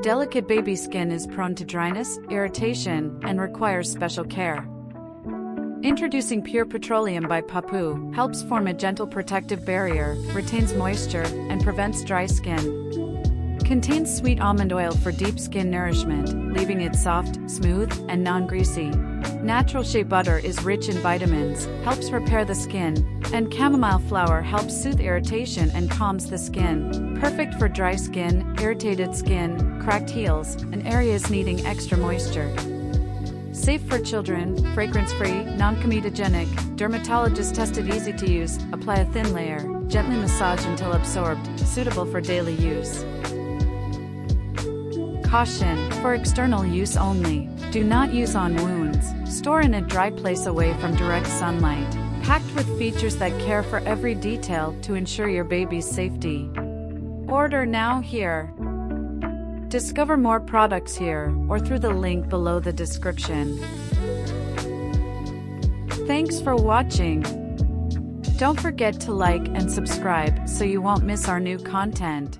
Delicate baby skin is prone to dryness, irritation, and requires special care. Introducing Pure Petroleum by Pappu helps form a gentle protective barrier, retains moisture, and prevents dry skin. Contains sweet almond oil for deep skin nourishment, leaving it soft, smooth, and non-greasy. Natural shea butter is rich in vitamins, helps repair the skin, and chamomile flower helps soothe irritation and calms the skin. Perfect for dry skin, irritated skin, cracked heels, and areas needing extra moisture. Safe for children, fragrance-free, non-comedogenic, dermatologist tested, easy to use. Apply a thin layer, gently massage until absorbed, suitable for daily use. Caution, for external use only. Do not use on wounds. Store in a dry place away from direct sunlight. Packed with features that care for every detail to ensure your baby's safety. Order now here. Discover more products here or through the link below the description. Thanks for watching. Don't forget to like and subscribe so you won't miss our new content.